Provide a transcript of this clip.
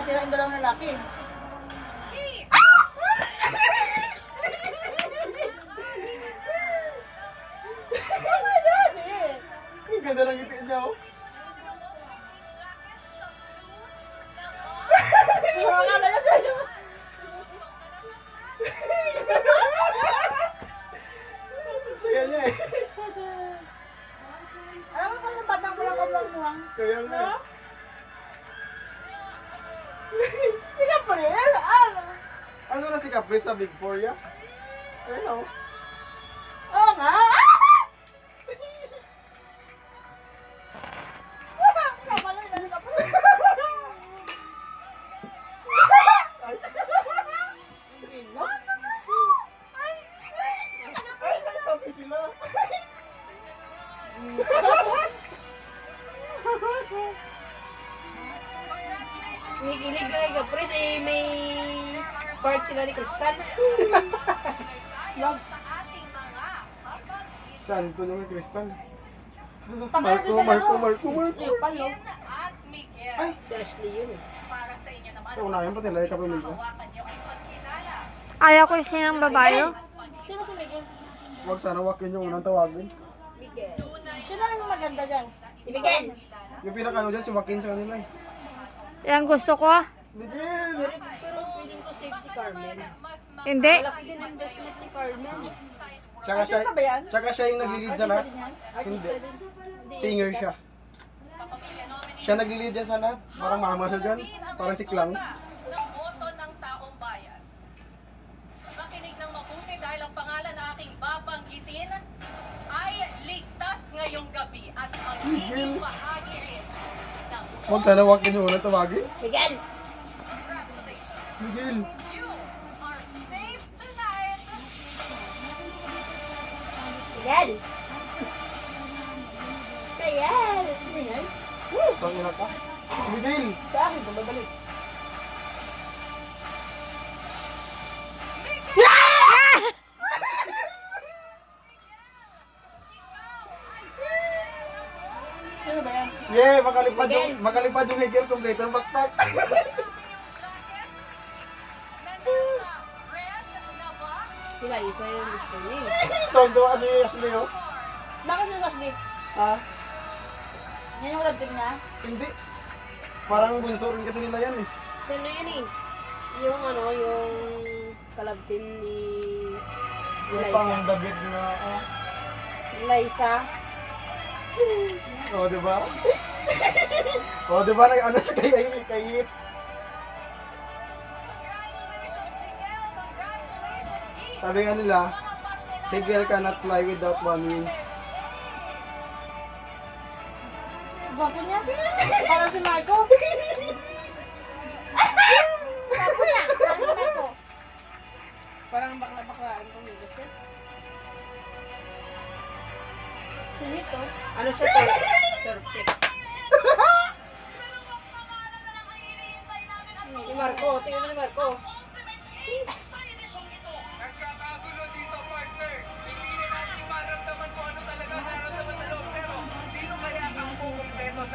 sila yung dalawang lalaki. Oh my God! Ang ganda ng ngiti niya, oh. Akala na siya yun. Saya niya eh. Alam mo pa sa batang ko lang kablang-muhang? Kaya nga. No? Sige pa rin. Ano? Ano na si Caprice sa Big Four, ya? Ano? Oo nga. Kapala nila ni Kapala. Ay, nagtabi sila. Kinikilig ka kay Kapris, eh may spark sila ni Kristal. Love. Saan? Tulong ni Crystal. Tagal ko sa Marco. Yung palo. at Miguel. Ay! Si Ashley yun eh. Para sa inyo naman, Sa unahin pa nila, ikaw pamilya. hawakan niyo ang pagkilala. Ayaw ko siyang babae. Sino si Miguel? Huwag sana wakin yung unang tawagin. Miguel. Sino ang maganda dyan? Si Miguel. Yung pinakano dyan, si Joaquin sa kanila eh. Yan gusto ko. Miguel! Pero feeling ko safe si Carmen. Hindi. Malaki din ang investment ni Carmen. Tsaka siya, Artista ba yan? tsaka siya yung nag-lead sa Artista lahat. din yan? Artista Hindi. din? Hindi, Singer sikat. siya. Siya nag-lead dyan sa lahat. Parang mama siya dyan. Parang si Klang. Ng boto ng taong bayan. Makinig ng mabuti dahil ang pangalan na aking babanggitin ay ligtas ngayong gabi at magiging bahagi rin ng Huwag sana wakin yung unang tawagin. Miguel! congratulations. Miguel! You are safe tonight. Miguel! Miguel! Miguel? Pangina ka. Miguel! Sa akin, bumabalik. Sino ba yan? Yeah! Makalipad yung Miguel kompleto ng backpack. Nandasa red na box. Sila, isa yung gusto niya. Tonto kasi Ashley, oh. Bakit yung Ashley? Ha? Yan yung love team niya? Hindi. Parang bunso rin kasi nila yan eh. Sino yun eh? Yung ano, yung kalab team ni Yung pang David na, Liza. oh, diba? Oh, diba? Ano siya kay Hit? Congratulations, Miguel. Congratulations, Heath. Sabi nga nila, Hegel cannot fly without one wings. Gwapo niya. Parang si Marco. Gwapo niya. Parang si Marco. Parang bakla-baklaan kung hindi siya. Sinito? Ano siya? Perfect. Si Marco. Tingnan mo ni Marco.